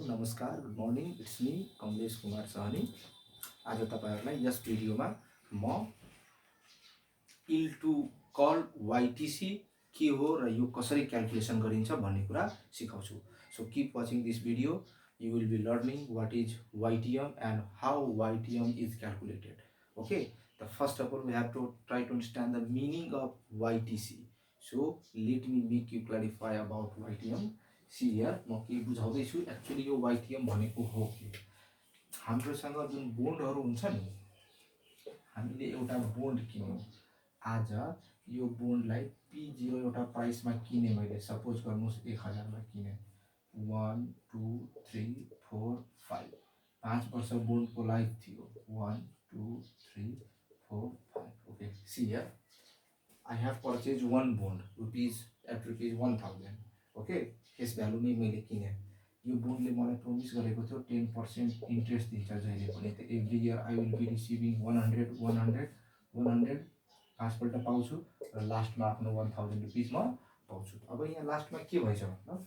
नमस्कार, good morning, it's me Kamlesh Kumar Sahni. आज तपाईहरुलाई यस भिडियोमा म इल टु कल YTC के हो र यो कसरी क्याल्कुलेसन गरिन्छ भन्ने कुरा सिकाउँछु। So keep watching this video. You will be learning what is YTM and how YTM is calculated. Okay, the first of all we have to try to understand the meaning of YTC. So let me make you clarify about YTM. See here, म के बुझाउँदै छु actually यो YTM भनेको हो के। हाम्रोसँग जुन बोन्डहरु हुन्छ नि, हामीले एउटा बोन्ड किन्यौं। आज यो बोन्डलाई P0 एउटा प्राइसमा किने मैले, सपोज गर्नुस् 1000 मा किने। 1 2 3 4 5 5 वर्ष बोन्डको लाइफ थियो। 1 2 3 4 5 okay. See here, I have purchased one bond at rupees 1000. Okay, face भ्यालुमै मैले किने। यो बोन्डले मलाई प्रोमिस गरेको थियो 10% इन्ट्रेस्ट दिन्छ जहिले पनि। त every year I will be receiving 100 100 100 पाँच पल्ट पाउँछु र लास्टमा आफ्नो 1000 रुपैयाँ म पाउँछु। अब यहाँ लास्टमा के भइछ भन्नु,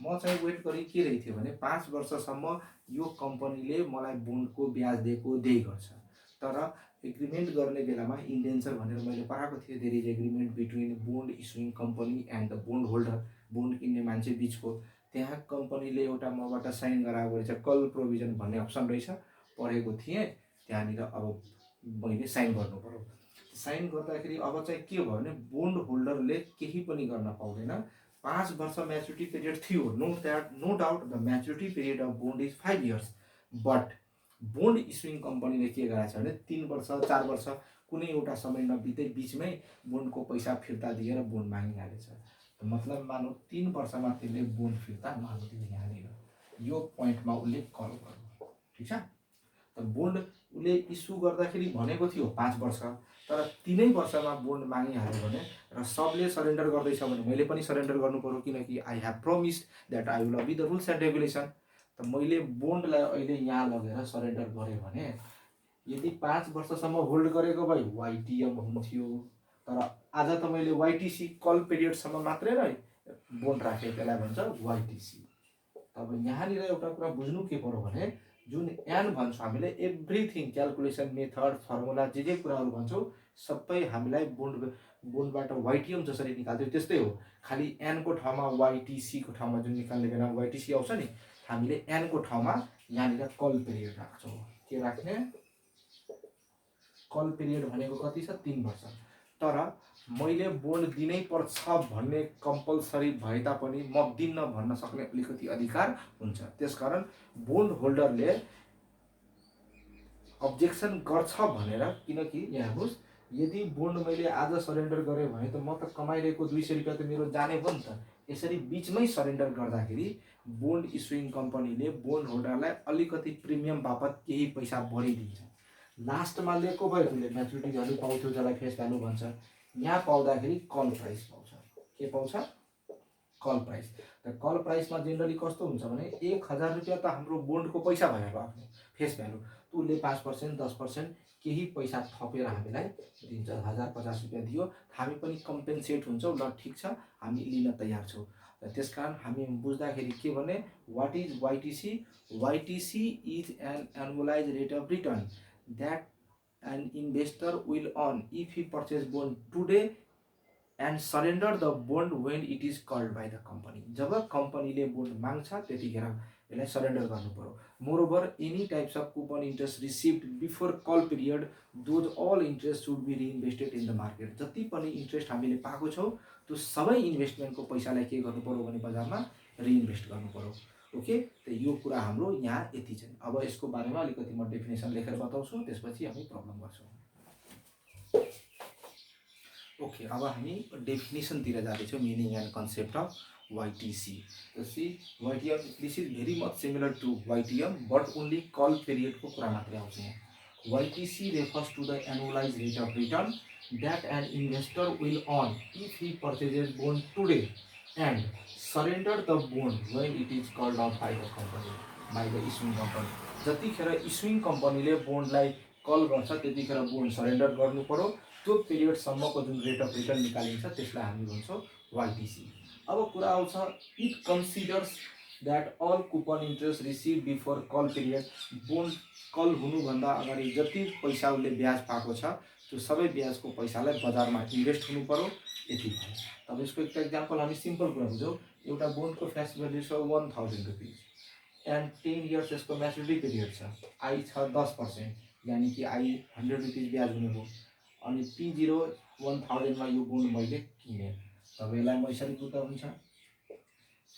म चाहिँ वेट गरि के रहि थियो भने 5 वर्षसम्म यो कम्पनीले मलाई बोन्डको ब्याज दिएको दिए गर्छ। तर एग्रीमेन्ट गर्ने बेलामा इन्डेन्चर भनेर मैले पढाएको थिएँ। There is agreement between bond issuing company and the bond holder, bond किन्ने मान्छे बीचको। त्यहाँ कम्पनीले एउटा मबाट साइन गराएको रहेछ, कल प्रोभिजन भन्ने अप्सन रहेछ, पढेको थिएँ त्यहाँनिर। अब मैले साइन गर्नु पर्यो। साइन गर्दाखेरि अब चाहिँ के भयो भने बोन्ड होल्डरले केही पनि गर्न पाउँदैन। 5 वर्ष म्याच्युरिटी पिरियड थियो। No doubt the maturity period of bond is 5 years, but bond issuing कम्पनीले के गरेछ भने 3 वर्ष 4 वर्ष कुनै एउटा समय नबित्दै बीचमै बोन्डको पैसा फिर्ता दिएर बोन्ड मागिहालेछ। मतलब मानौ 3 वर्षमा त्यसले बोन्ड फिर्ता माग्दियो यहाँनिर। यो पोइन्टमा उसले कल गर्यो, ठीक छ। त बोन्ड उसले इस्यु गर्दाखेरि भनेको थियो 5 वर्ष, तर 3 वर्षमा बोन्ड मागिहाल्यो भने र सबले सरेन्डर गर्दैछ भने मैले पनि सरेन्डर गर्नु पर्यो, किनकि I have promised that I will obey the rules and regulation. त मैले बोन्डलाई अहिले यहाँ लगेर सरेन्डर गरेँ भने यदि 5 वर्षसम्म होल्ड गरेको भए YTM हुन्थ्यो। तर आज त मैले YTC कल पिरियडसम्म मात्रै नै बोन्ड राखेँ, त्यसलाई भन्छ YTC। अब यहाँनिर एउटा कुरा बुझ्नु के पर्यो भने जुन एन भन्छौँ हामीले, एभ्रिथिङ क्याल्कुलेसन मेथड फर्मुला जे कुराहरू भन्छौँ सबै हामीलाई बोन्डबाट YTM जसरी निकाल्थ्यो त्यस्तै हो। खालि एन को ठाउँमा YTC को ठाउँमा जुन निकाल्ने बेला YTC आउँछ नि, हामीले एन को ठाउँमा यहाँनिर कल पिरियड राख्छौँ। के राख्ने? कल पिरियड भनेको कति छ? 3 वर्ष। तर मैले बोन्ड दिनै पर्छ भन्ने कम्पलसरी भए तापनि म दिन्न भन्न सक्ने अलिकति अधिकार हुन्छ। त्यसकारण बोन्ड होल्डरले अब्जेक्सन गर्छ भनेर, किनकि यहाँ हेर्नुस्, यदि बोन्ड मैले आज सरेन्डर गरेँ भने त म त कमाइरहेको 200 रुपैयाँ त मेरो जाने भयो नि त। यसरी बीचमै सरेन्डर गर्दाखेरि बोन्ड इस्युइङ कम्पनीले बोन्ड होल्डरलाई अलिकति प्रिमियम बापत केही पैसा बढिदिन्छ। लास्टमा लिएको भए उसले म्याच्युरिटी भ्यालु पाउँथ्यो, जसलाई फेस भ्यालु भन्छ। यहाँ पाउँदाखेरि कल प्राइस पाउँछ। के पाउँछ? Call price. त कल प्राइसमा जेनरली कस्तो हुन्छ भने 1000 रुपैयाँ त हाम्रो बोन्डको पैसा भयो आफ्नो फेस भ्यालु। उसले 5% 10% केही पैसा थपेर हामीलाई दिन्छ। 1050 रुपैयाँ दियो, हामी पनि कम्पेन्सेट हुन्छौँ, ल ठिक छ हामी लिन तयार छौँ। र त्यसकारण हामी बुझ्दाखेरि के भने what is YTC? YTC is an annualize rate of return that an investor will earn if he purchase bond today and surrender the bond when it is called by the company. जब कम्पनीले bond माग्छ त्यतिखेर यसलाई surrender गर्नु पर्यो। Moreover any types of coupon interest received before call period, those all interest should be reinvested in the market. जति पनि interest हामीले पाएको छौँ त्यो सबै इन्भेस्टमेन्टको पैसालाई के गर्नु पर्यो भने बजारमा रिइन्भेस्ट गर्नु पर्यो। ओके, त यो कुरा हाम्रो यहाँ यति छ। अब यसको बारेमा अलिकति म डेफिनेसन लेखेर बताउँछु, त्यसपछि हामी प्रब्लम गर्छौँ। ओके, अब हामी डेफिनेसनतिर जाँदैछौँ, meaning and concept of YTC। See YTM, this is very much similar to YTM but only call पिरियडको कुरा मात्रै आउँछ यहाँ। YTC refers to the annualized rate of return that an investor will earn if he purchases bond today and surrender the bond when it is called off by the company, by the issuing company। जतिखेर issuing कम्पनीले बोन्डलाई call गर्छ त्यतिखेर bond surrender गर्नु पर्यो। त्यो पिरियडसम्मको जुन rate of return निकालिन्छ त्यसलाई हामी भन्छौँ YTC। अब कुरा आउँछ, it considers that all coupon interest received before call period, bond call हुनुभन्दा अगाडि जति पैसा उसले ब्याज पाएको छ त्यो सबै ब्याजको पैसालाई बजारमा इन्भेस्ट हुनु पर्यो। यति भयो। अब यसको एउटा एक्जाम्पल हामी सिम्पल कुरा बुझौँ। एउटा बोन्डको फेस भ्याल्यु छ 1000 रुपिस एन्ड 10 इयर्स यसको म्याचुरिटी पिरियड छ। आई छ 10%, यानि कि आई 100 रुपिस ब्याज हुने भयो। अनि P0 1000 मा यो बोन्ड मैले किने। तपाईलाई म यसरी बुझ्दा हुन्छ।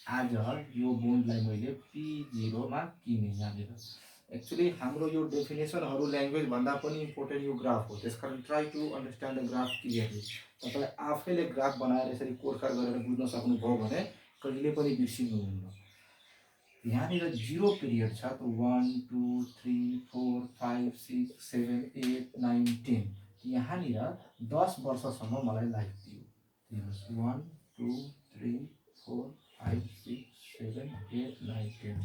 आज यो बोन्डलाई मैले P0 मा किने। यहाँनिर एक्चुअली हाम्रो यो डेफिनेसनहरु ल्याङ्ग्वेज भन्दा पनि इम्पोर्टेन्ट यो ग्राफ हो। त्यसकारण try to understand the graph clearly. तपाईले आफैले ग्राफ बनाएर यसरी कोडकाड गरेर बुझ्न सक्नुभयो भने कहिले पनि बिर्सिनुहुन्न। यहाँनिर 0 पिरियड छ त 1 2 3 4 5 6 7 8 9 10। यहाँनिर 10 वर्षसम्म मलाई लाइफ दियो। 1 2 3 4 5 6 7 8 9 10।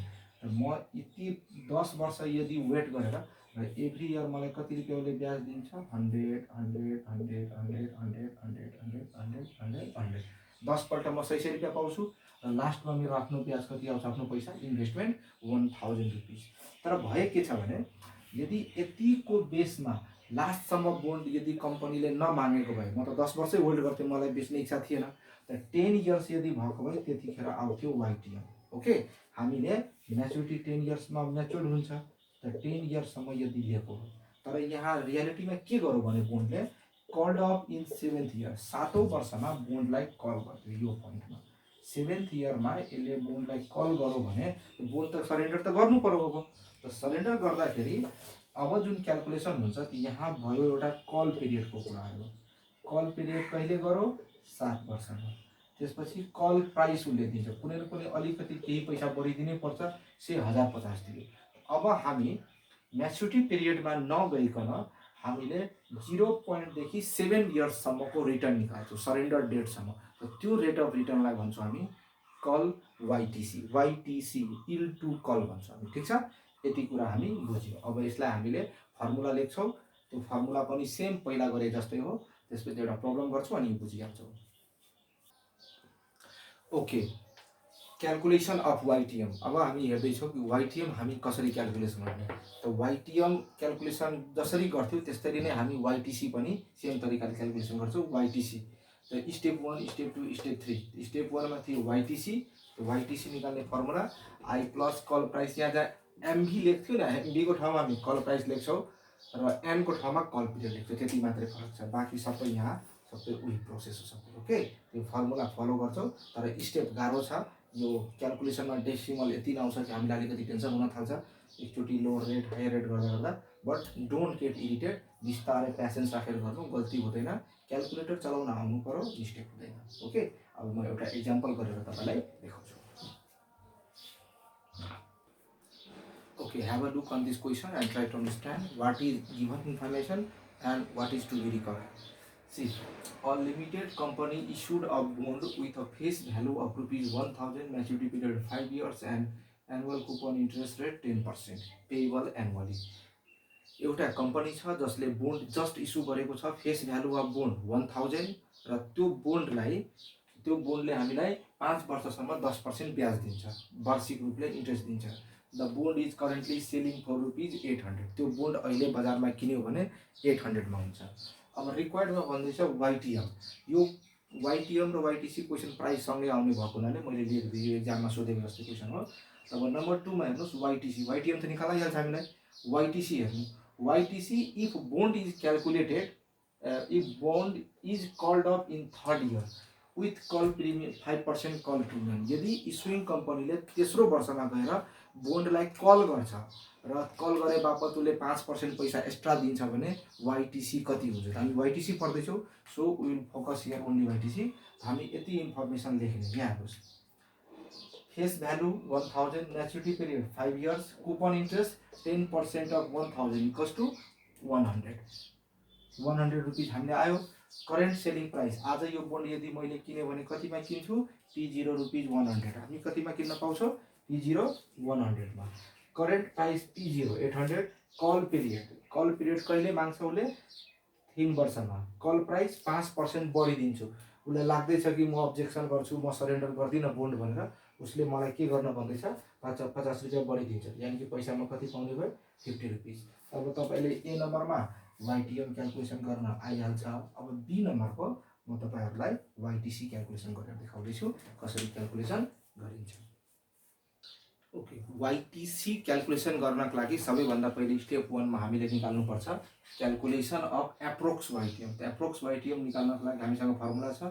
र म यति 10 वर्ष यदि वेट गरेर र एभ्री इयर मलाई कति रुपियाँले ब्याज दिन्छ 100 10 पल्ट म 600 रुपियाँ पाउँछु र लास्टमा मेरो आफ्नो ब्याज कति आउँछ आफ्नो पैसा इन्भेस्टमेन्ट 1000 रुपिस। तर भए के छ भने यदि यतिको बेसमा लास्टसम्म बोन्ड यदि कम्पनीले नमागेको भए म त 10 वर्षै होल्ड गर्थेँ, मलाई बेच्ने इच्छा थिएन। त 10 इयर्स यदि भएको भए त्यतिखेर आउँथ्यो वाइटिएम। ओके, हामीले म्याचुरिटी 10 इयर्समा म्याच्योर हुन्छ। त 10 इयर्ससम्म यदि लिएको हो, तर यहाँ रियालिटीमा के गरौँ भने बोन्डले called off in 7th year, 7औं वर्षमा बोन्डलाई कल गर्थ्यो। यो पोइन्टमा 7th इयरमा यसले बोन्डलाई कल गरौँ भने बोन्ड त सरेन्डर त गर्नु पर्यो। अब त सरेन्डर गर्दाखेरि अब जुन क्याल्कुलेसन हुन्छ यहाँ भयो एउटा कल पिरियडको कुराहरू। कल पिरियड कहिले गरौँ 7 वर्षमा। त्यसपछि कल प्राइस उसले दिन्छ, कुनै न कुनै अलिकति केही पैसा बढी दिनै पर्छ, से 1050 दियो। अब हामी म्याचुरिटी पिरियडमा नगइकन हामीले 0 देखि 7 इयर्ससम्मको रिटर्न निकाल्छौँ सरेन्डर डेटसम्म। त्यो रेट अफ रिटर्नलाई भन्छौँ हामी कल वाइटिसी। वाइटिसी इल टु कल भन्छौँ हामी। ठिक छ, यति कुरा हामी बुझ्यौँ। अब यसलाई हामीले फर्मुला लेख्छौँ। त्यो फर्मुला पनि सेम पहिला गरे जस्तै हो। त्यसपछि एउटा प्रब्लम गर्छौँ अनि बुझिहाल्छौँ। Okay, calculation of YTM. अब हामी हेर्दैछौँ कि वाइटिएम हामी कसरी क्याल्कुलेसन गर्ने। त वाइटिएम क्याल्कुलेसन जसरी गर्थ्यौँ त्यसरी नै हामी वाइटिसी पनि सेम तरिकाले क्याल्कुलेसन गर्छौँ। वाइटिसी त स्टेप 1 स्टेप 2 स्टेप 3। स्टेप 1 मा थियो वाइटिसी। वाइटिसी निकाल्ने formula I plus call price. यहाँ जहाँ एमभी लेख्थ्यो न, एमभीको ठाउँमा हामी कल प्राइस लेख्छौँ र एनको ठाउँमा कल पिरियड लेख्छौँ। त्यति मात्रै फरक छ, बाँकी सबै यहाँ सबै उही प्रोसेस हो सबै। ओके, त्यो फर्मुला फलो गर्छौँ। तर स्टेप गाह्रो छ। यो क्याल्कुलेसनमा डेसिमल यति नआउँछ कि हामीलाई अलिकति टेन्सन हुन थाल्छ एकचोटि लोवर रेट हायर रेट गर्दा गर्दा। बट डोन्ट गेट इरिटेड, बिस्तारै पेसेन्स राखेर गर्नु, गल्ती हुँदैन। क्याल्कुलेटर चलाउन आउनु पर्यो, मिस्टेक हुँदैन। ओके, अब म एउटा इक्जाम्पल गरेर तपाईँलाई देखाउँछु। Okay, have a look on this question and try to understand what is given information and what is to be recovered. See, a limited company issued a bond with a face value of rupees 1000, maturity period 5 years and annual coupon interest rate 10%, payable annually. एउटा company छ जसले bond just issue गरेको छ। Face value of bond 1000 र त्यो बोन्डले हामीलाई 5 वर्षसम्म 10% ब्याज दिन्छ, वार्षिक रूपले इन्ट्रेस्ट दिन्छ। The bond is currently selling for rupees 800। त्यो बोन्ड अहिले बजारमा किन्यो भने 800 मा हुन्छ। अब रिक्वायर्डमा भन्दैछ वाइटिएम। यो वाइटिएम र वाइटिसी क्वेसन प्राइस सँगै आउने भएको हुनाले मैले लेखिदिएँ, एक्जाममा सोधेको जस्तो क्वेसन हो। अब नम्बर 2 मा हेर्नुहोस् वाइटिसी। वाइटिएम त निकालिहाल्छ हामीलाई। वाइटिसी हेर्नु, YTC if bond is calculated, if bond is called up in 3rd year with call premium 5% call premium। यदि इस्युइङ कम्पनीले तेस्रो वर्षमा गएर बोन्डलाई कल गर्छ र कल गरे बापत उसले 5% पैसा एक्स्ट्रा दिन्छ भने YTC कति हुन्छ त हामी YTC पढ्दैछौँ। So we will focus here only YTC। हामी यति इन्फर्मेसन लेख्ने। यहाँ हेर्नुहोस्, face value 1000, maturity period 5 years, coupon interest 10% of 1000 equals to 100 rupees हामीले आयो। करेन्ट सेलिङ प्राइस, आज यो बोन्ड यदि मैले किने भने कतिमा किन्छु P0 रुपिज 100। हामी कतिमा किन्न पाउँछौँ P0 100 मा। Current price P0 800। Call period कहिले माग्छ उसले 3 वर्षमा। कल प्राइस 5% बढी दिन्छु। उसलाई लाग्दैछ कि म अब्जेक्सन गर्छु, म सरेन्डर गर्दिनँ बोन्ड भनेर, उसले मलाई के गर्न भन्दैछ 50 रुपियाँ बढी दिन्छ, यानि कि पैसामा कति पाउने भयो 50 रुपिस। अब तपाईँले ए नम्बरमा वाइटिएम क्यालकुलेसन गर्न आइहाल्छ। अब बी नम्बरको म तपाईँहरूलाई वाइटिसी क्यालकुलेसन गरेर देखाउँदैछु कसरी क्यालकुलेसन गरिन्छ। ओके, वाइटिसी क्यालकुलेसन गर्नको लागि सबैभन्दा पहिले स्टेप 1 मा हामीले निकाल्नुपर्छ क्यालकुलेसन अफ एप्रोक्स वाइटिएम। त एप्रोक्स वाइटिएम निकाल्नको लागि हामीसँग फर्मुला छ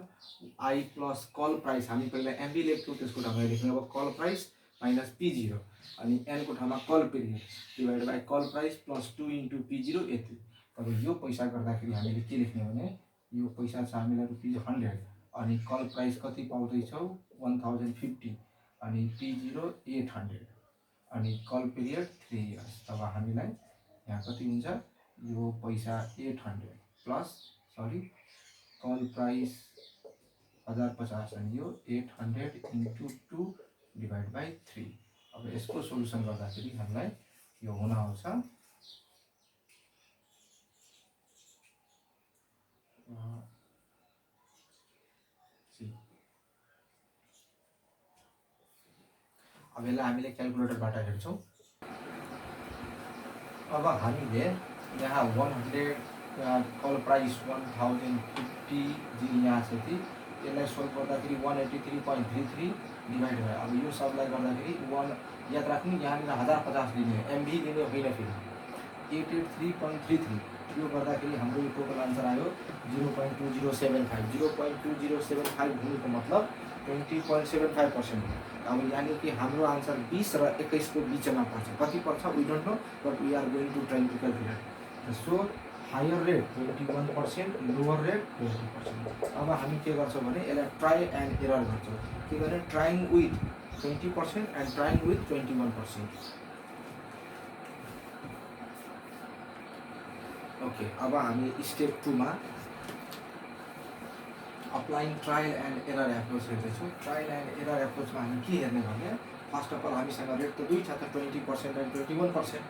आई प्लस कल प्राइस। हामी पहिला एमबी लेख्थ्यौँ, त्यसको ठाउँमा लेख्ने अब कल प्राइस माइनस P0 अनि एनको ठाउँमा call period divide by call price plus 2 into P0 यति। अब यो पैसा गर्दाखेरि हामीले के लेख्ने भने यो पैसा छ हामीलाई ₹100 अनि कल प्राइस कति पाउँदैछौँ 1050 अनि P0 800 अनि कल पिरियड 3 इयर्स। तब हामीलाई यहाँ कति हुन्छ यो पैसा 800 प्लस कल प्राइस 1050 अनि यो 800 इन्टु 2 डिभाइड बाई 3। अब यसको सोल्युसन गर्दाखेरि हामीलाई यो हुन आउँछ अब यसलाई हामीले क्यालकुलेटरबाट हेर्छौँ। अब हामीले यहाँ 100 कल प्राइस 1050 यहाँ छ कि यसलाई सोल्भ गर्दाखेरि 183.33 डिभाइड भयो। अब यो सबलाई गर्दाखेरि 1 याद राख्नु यहाँनिर 1050 लिने एमबी लिने होइन, फेरि 883.33 यो गर्दाखेरि हाम्रो यो टोटल आन्सर आयो 0.2075। 0.2075 हुनुको मतलब 20.75% हो। अब यानी कि हाम्रो आन्सर 20 र 21 को बीचमा पर्छ। कति पर्छ we don't know, but we are going to try to calculate. So higher rate 21%, lower rate 20%। अब हामी के गर्छौँ भने यसलाई ट्राई एन्ड एरर गर्छौँ। के गर्ने trying with 20% and trying with 21%। Okay, अब हामी स्टेप 2 मा applying trial and error approach हेर्दैछौँ। ट्रायल एन्ड एरर एप्रोचमा हामी के हेर्ने भने फर्स्ट अफ अल हामीसँग रेट त दुई छ त 20% एन्ड 21%।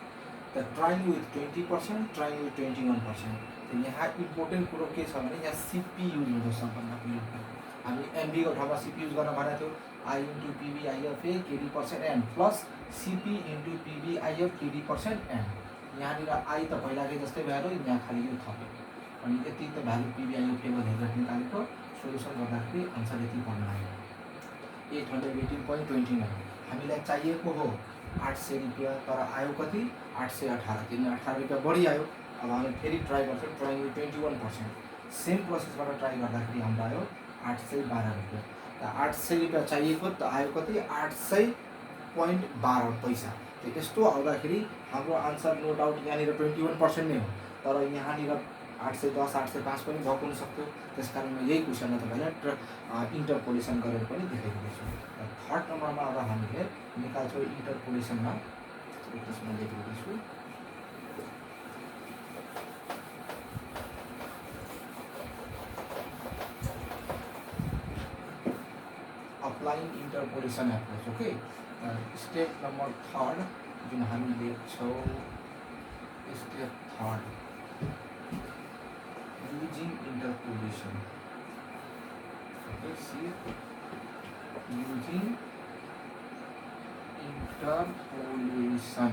त ट्राइङ विथ 20%, ट्राइङ विथ 21%। यहाँ इम्पोर्टेन्ट कुरो के छ भने यहाँ सिपी युज हुन्छ सबभन्दा पहिला। हामी एमबीको ठाउँमा सिपी युज गर्न भनेको थियो I into PV IF A KD% N plus CP into PV IF KD% N. यहाँनिर आई त पहिलाकै जस्तै भएर यहाँ खालि यो थप्यो अनि यति त भ्यालु पिबी आइएफ टेबल हेरेर निकालेको। सोल्युसन गर्दाखेरि आन्सर यति पर्न आयो 818.29। हामीलाई चाहिएको हो 800 रुपियाँ, तर आयो कति 818, किन 18 रुपियाँ बढी आयो। अब हामी फेरि ट्राई गर्छौँ ट्राइङ विथ 21%। सेम प्रोसेसबाट ट्राई गर्दाखेरि हाम्रो आयो 812 रुपियाँ। त 800 रुपियाँ चाहिएको त आयो कति 800.12 पैसा। त यस्तो आउँदाखेरि हाम्रो आन्सर नो डाउट यहाँनिर 21% नै हो, तर यहाँनिर 810, 805 पनि भएको हुनसक्थ्यो। त्यस कारण यही क्वेसनमा तपाईँलाई इन्टरपोलेसन गरेर पनि देखाइदिँदैछु। थर्ड नम्बरमा अब हामीले निकाल्छौँ इन्टरपोलेसनमा। त्यसमा लेखिदिँदैछु applying interpolation approach. Okay, step number 3 जुन हामी लेख्छौँ step 3 using interpolation। okay, see using interpolation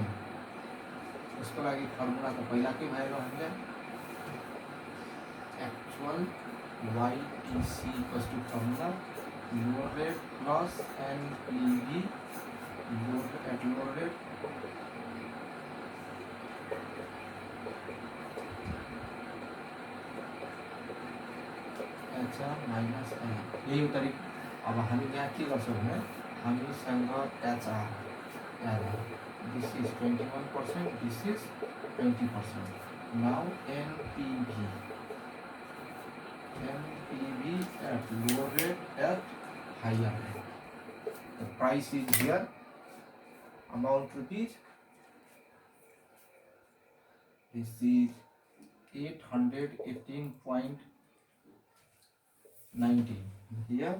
यसको लागि फर्मुला त पहिलाकै भएर हामीले actual YTC equals to formula lower rate plus NPV lower rate minus N, यही तरिक। अब हामी यहाँ के गर्छौँ भने हामीसँग HR this is 21%, this is 20%। Now NPV at lower rate at higher rate। The price is here, amount rupees, this is 818.19 here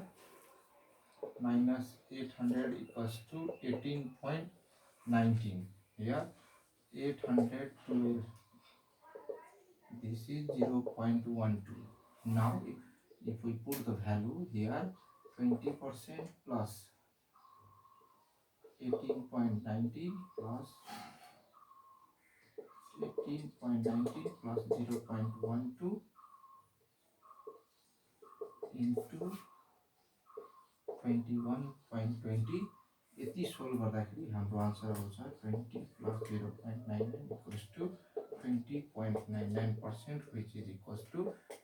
minus 800 equals to 18.19 here 800 to this is 0.12. Now if we put the value here 20% plus 18.90 plus 18.90 plus 0.12 into 21.20 यति solve गर्दाखेरि हाम्रो answer आउँछ 20 plus 0.99 equals to 20.99% which is equals to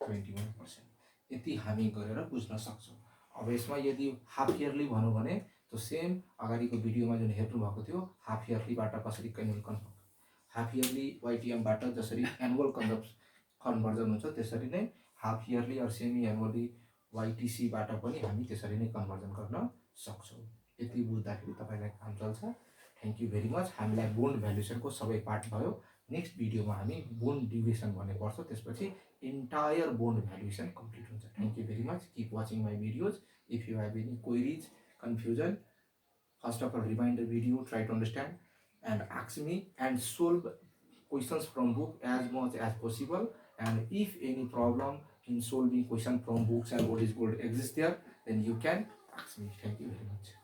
21%. यति हामी गरेर बुझ्न सक्छौँ। अब यसमा यदि हाफ इयरली भनौँ भने तो सेम अगाडिको भिडियोमा जुन हेर्नु भएको थियो हाफ इयरलीबाट कसरी हाफ इयरली वाइटिएमबाट जसरी एनुअल कन्भर्जन हुन्छ त्यसरी नै हाफ इयरली और सेमी एनुअली वाइटिसीबाट पनि हामी त्यसरी नै कन्भर्जन गर्न सक्छौँ। यति बुझ्दाखेरि तपाईलाई काम चल्छ। Thank you very much. हामीलाई बोन्ड भ्यालुएसनको सबै पार्ट भयो। नेक्स्ट भिडियोमा हामी बोन्ड डिभिजन भन्ने पर्छ, त्यसपछि इन्टायर बोन्ड भ्यालुएसन कम्प्लिट हुन्छ। Thank you very much. Keep watching my videos. If you have any queries, confusion, first of all remind the video, try to understand and ask me and solve questions from book as much as possible. And if any problem in solving question from books and what is called exists there, then you can ask me. Thank you very much.